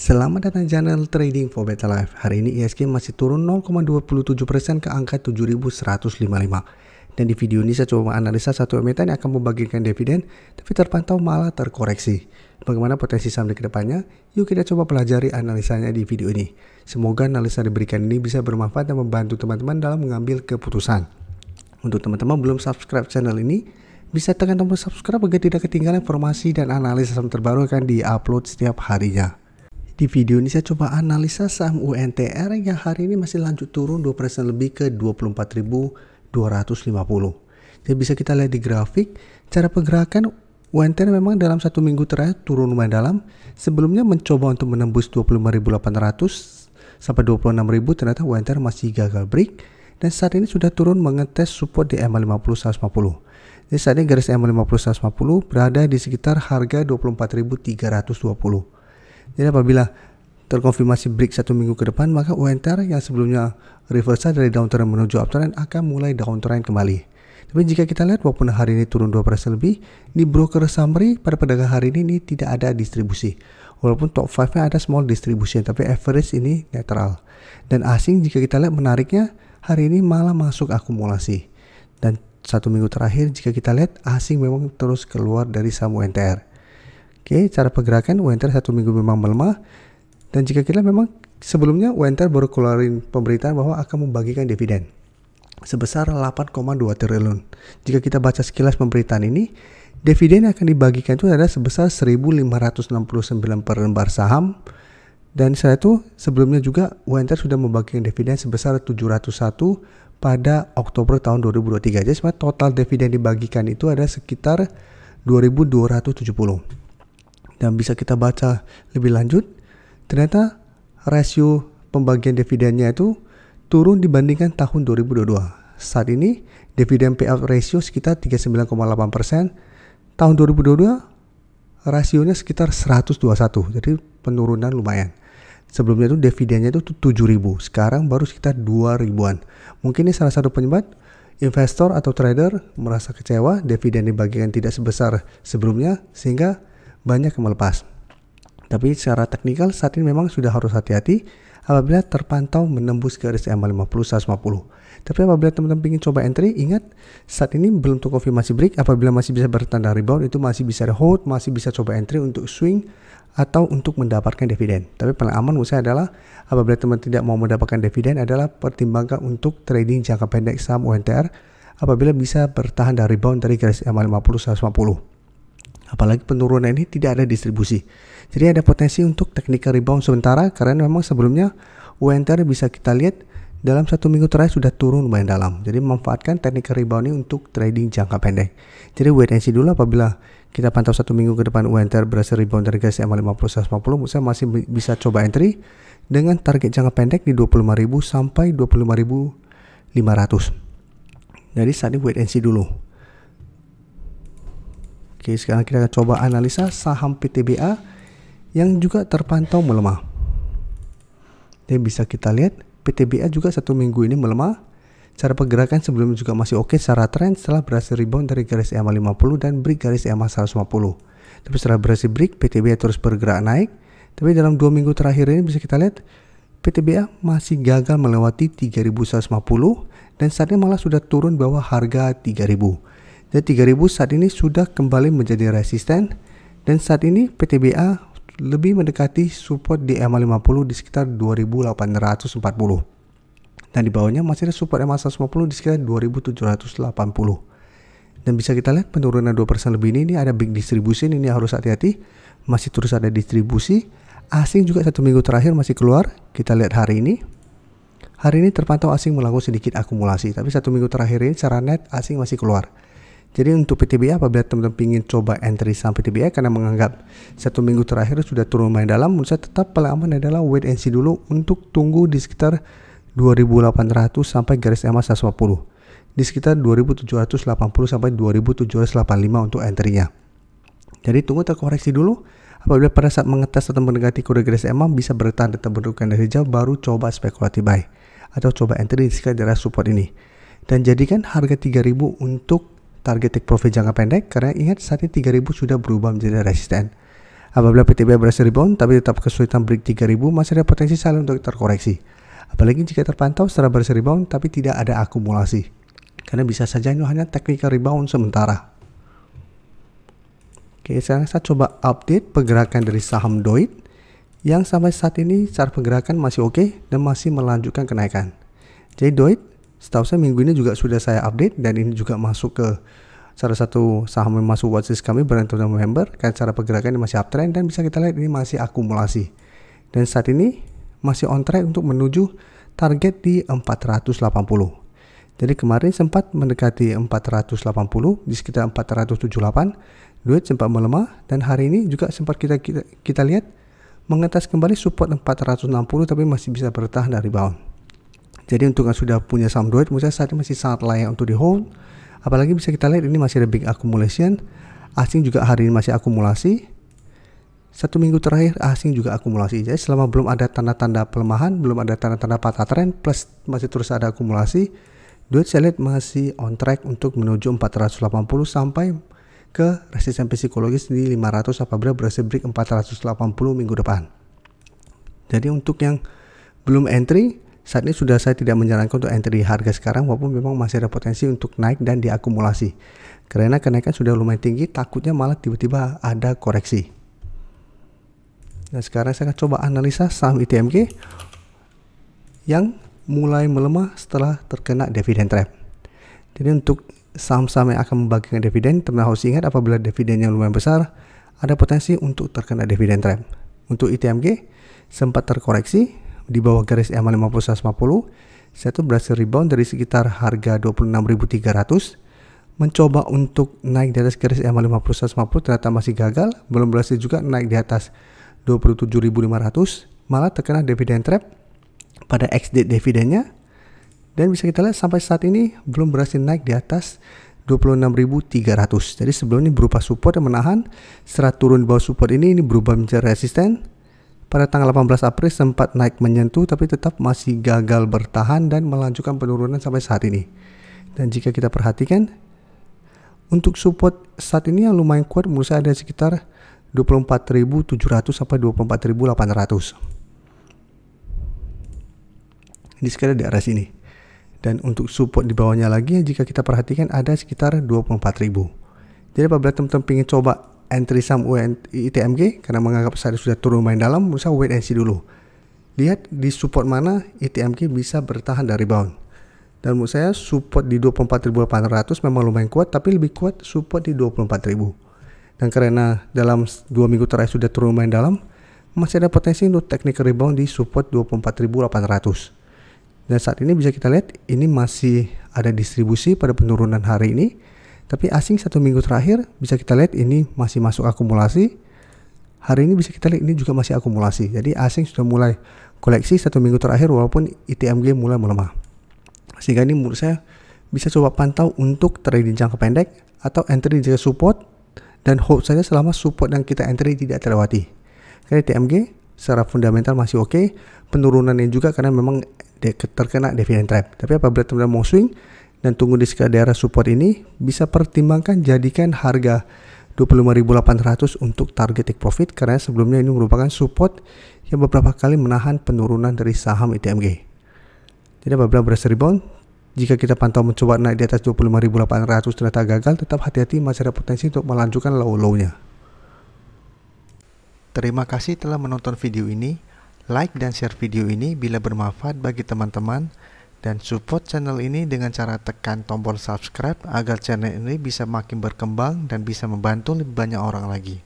Selamat datang channel Trading for Better Life. Hari ini IHSG masih turun 0,27% ke angka 7.155. Dan di video ini saya coba analisa satu emiten yang akan membagikan dividen, tapi terpantau malah terkoreksi. Bagaimana potensi saham di kedepannya? Yuk kita coba pelajari analisanya di video ini. Semoga analisa diberikan ini bisa bermanfaat dan membantu teman-teman dalam mengambil keputusan. Untuk teman-teman belum subscribe channel ini, bisa tekan tombol subscribe agar tidak ketinggalan informasi dan analisa saham terbaru akan di-upload setiap harinya. Di video ini saya coba analisa saham UNTR yang hari ini masih lanjut turun 2% lebih ke 24.250. Jadi bisa kita lihat di grafik, cara pergerakan UNTR memang dalam satu minggu terakhir turun lumayan dalam. Sebelumnya mencoba untuk menembus 25.800 sampai 26.000, ternyata UNTR masih gagal break. Dan saat ini sudah turun mengetes support di EMA50 150. Jadi saat ini garis EMA50 150 berada di sekitar harga 24.320. Jadi apabila terkonfirmasi break satu minggu ke depan, maka UNTR yang sebelumnya reversal dari downtrend menuju uptrend akan mulai downtrend kembali. Tapi jika kita lihat walaupun hari ini turun 2% lebih, di broker summary pada perdagangan hari ini tidak ada distribusi. Walaupun top 5-nya ada small distribution, tapi average ini netral. Dan asing jika kita lihat menariknya, hari ini malah masuk akumulasi. Dan satu minggu terakhir jika kita lihat asing memang terus keluar dari saham UNTR. Oke, cara pergerakan UNTR satu minggu memang melemah. Dan jika kita memang sebelumnya UNTR baru keluarin pemberitaan bahwa akan membagikan dividen sebesar 8,2 triliun. Jika kita baca sekilas pemberitaan ini, dividen yang akan dibagikan itu adalah sebesar 1.569 per lembar saham. Dan setelah itu sebelumnya juga UNTR sudah membagikan dividen sebesar 701 pada Oktober tahun 2023. Jadi sebenarnya total dividen dibagikan itu ada sekitar 2.270. Dan bisa kita baca lebih lanjut, ternyata rasio pembagian dividennya itu turun dibandingkan tahun 2022. Saat ini dividen payout ratio sekitar 39,8%. Tahun 2022 rasionya sekitar 121. Jadi penurunan lumayan. Sebelumnya itu dividennya itu 7.000, sekarang baru sekitar 2.000-an. Mungkin ini salah satu penyebab investor atau trader merasa kecewa dividen dibagikan tidak sebesar sebelumnya sehingga banyak yang melepas. Tapi secara teknikal saat ini memang sudah harus hati-hati apabila terpantau menembus garis EMA50 150. Tapi apabila teman-teman ingin coba entry, ingat saat ini belum terkonfirmasi break. Apabila masih bisa bertanda rebound, itu masih bisa hold, masih bisa coba entry untuk swing atau untuk mendapatkan dividen. Tapi paling aman menurut saya adalah apabila teman tidak mau mendapatkan dividen adalah pertimbangkan untuk trading jangka pendek saham UNTR apabila bisa bertahan dari rebound dari garis EMA50 150. Apalagi penurunan ini tidak ada distribusi. Jadi ada potensi untuk technical rebound sementara karena memang sebelumnya UNTR bisa kita lihat dalam satu minggu terakhir sudah turun lumayan dalam. Jadi memanfaatkan technical rebound ini untuk trading jangka pendek. Jadi wait and see dulu apabila kita pantau satu minggu ke depan UNTR berhasil rebound dari garis EMA50 150, saya masih bisa coba entry dengan target jangka pendek di 25.000 sampai 25.500. Jadi saat ini wait and see dulu. Oke, sekarang kita akan coba analisa saham PTBA yang juga terpantau melemah. Dan bisa kita lihat PTBA juga satu minggu ini melemah. Cara pergerakan sebelumnya juga masih oke secara tren setelah berhasil rebound dari garis EMA50 dan break garis EMA150. Tapi setelah berhasil break, PTBA terus bergerak naik. Tapi dalam 2 minggu terakhir ini bisa kita lihat PTBA masih gagal melewati 3.150 dan saat ini malah sudah turun bawah harga 3.000. Jadi 3.000 saat ini sudah kembali menjadi resisten dan saat ini PTBA lebih mendekati support di EMA50 di sekitar 2.840 dan di bawahnya masih ada support EMA150 di sekitar 2.780. Dan bisa kita lihat penurunan 2% lebih ini ada big distribution, ini harus hati-hati, masih terus ada distribusi. Asing juga satu minggu terakhir masih keluar. Kita lihat hari ini terpantau asing melakukan sedikit akumulasi, tapi satu minggu terakhir ini secara net asing masih keluar. Jadi untuk PTBA apabila teman-teman ingin coba entry saham PTBA karena menganggap satu minggu terakhir sudah turun lumayan dalam, menurut saya tetap paling aman adalah wait and see dulu untuk tunggu di sekitar 2.800 sampai garis EMA 150. Di sekitar 2.780 sampai 2.785 untuk entry-nya. Jadi tunggu terkoreksi dulu. Apabila pada saat mengetes atau mendekati kode garis EMA bisa bertahan tetap bentukan dari hijau, baru coba spekulatif buy atau coba entry di sekitar daerah support ini. Dan jadikan harga 3.000 untuk target take profit jangka pendek karena ingat saat ini 3.000 sudah berubah menjadi resisten. Apabila PTB berhasil rebound tapi tetap kesulitan break 3000, masih ada potensi sell untuk terkoreksi. Apalagi jika terpantau setelah berhasil rebound tapi tidak ada akumulasi, karena bisa saja ini hanya technical rebound sementara. Oke, sekarang saya coba update pergerakan dari saham DOIT yang sampai saat ini secara pergerakan masih oke dan masih melanjutkan kenaikan. Jadi DOIT setahu saya minggu ini juga sudah saya update dan ini juga masuk ke salah satu saham yang masuk watchlist kami bulan November, karena cara pergerakan ini masih uptrend dan bisa kita lihat ini masih akumulasi. Dan saat ini masih on track untuk menuju target di 480. Jadi kemarin sempat mendekati 480 di sekitar 478. DOIT sempat melemah dan hari ini juga sempat kita lihat mengetes kembali support 460 tapi masih bisa bertahan dari rebound. Jadi untuk yang sudah punya saham DOIT, menurut saya saat ini masih sangat layak untuk di hold. Apalagi bisa kita lihat ini masih ada big accumulation. Asing juga hari ini masih akumulasi. 1 minggu terakhir asing juga akumulasi. Jadi selama belum ada tanda-tanda pelemahan, belum ada tanda-tanda patah tren, plus masih terus ada akumulasi, DOIT saya lihat masih on track untuk menuju 480 sampai ke resisten psikologis di 500 apabila berhasil break 480 minggu depan. Jadi untuk yang belum entry, saat ini sudah saya tidak menyarankan untuk entry harga sekarang, walaupun memang masih ada potensi untuk naik dan diakumulasi. Karena kenaikan sudah lumayan tinggi, takutnya malah tiba-tiba ada koreksi. Nah sekarang saya akan coba analisa saham ITMG yang mulai melemah setelah terkena dividend trap. Jadi untuk saham-saham yang akan membagikan dividen, teman harus ingat apabila dividennya lumayan besar, ada potensi untuk terkena dividen trap. Untuk ITMG sempat terkoreksi di bawah garis EMA 50 150, saya tuh berhasil rebound dari sekitar harga 26.300, mencoba untuk naik di atas garis EMA 50 150 ternyata masih gagal, belum berhasil juga naik di atas 27.500, malah terkena dividen trap pada ex-date dividennya. Dan bisa kita lihat sampai saat ini belum berhasil naik di atas 26.300. Jadi sebelum ini berupa support yang menahan, setelah turun di bawah support ini berubah menjadi resisten. Pada tanggal 18 April sempat naik menyentuh tapi tetap masih gagal bertahan dan melanjutkan penurunan sampai saat ini. Dan jika kita perhatikan, untuk support saat ini yang lumayan kuat menurut saya ada sekitar 24.700 sampai 24.800. Ini sekitar di area sini. Dan untuk support di bawahnya lagi, jika kita perhatikan ada sekitar 24.000. Jadi apabila teman-teman ingin coba entry saham ITMG karena menganggap saya sudah turun main dalam, menurut saya wait and see dulu. Lihat di support mana ITMG bisa bertahan dari rebound. Dan menurut saya support di 24.800 memang lumayan kuat, tapi lebih kuat support di 24.000. Dan karena dalam 2 minggu terakhir sudah turun main dalam, masih ada potensi untuk technical rebound di support 24.800. Dan saat ini bisa kita lihat ini masih ada distribusi pada penurunan hari ini. Tapi asing 1 minggu terakhir bisa kita lihat ini masih masuk akumulasi. Hari ini bisa kita lihat ini juga masih akumulasi. Jadi asing sudah mulai koleksi 1 minggu terakhir walaupun ITMG mulai melemah. Sehingga ini menurut saya bisa coba pantau untuk trading jangka pendek atau entry jika support dan hold saja selama support yang kita entry tidak terlewati. Karena ITMG secara fundamental masih oke. Penurunannya juga karena memang terkena dividend trap. Tapi apabila teman-teman mau swing dan tunggu di sekitar daerah support ini, bisa pertimbangkan jadikan harga 25.800 untuk target take profit karena sebelumnya ini merupakan support yang beberapa kali menahan penurunan dari saham ITMG. Jadi apabila berhasil rebound, jika kita pantau mencoba naik di atas 25.800 ternyata gagal, tetap hati-hati, masih ada potensi untuk melanjutkan low-low-nya. Terima kasih telah menonton video ini. Like dan share video ini bila bermanfaat bagi teman-teman, dan support channel ini dengan cara tekan tombol subscribe agar channel ini bisa makin berkembang dan bisa membantu lebih banyak orang lagi.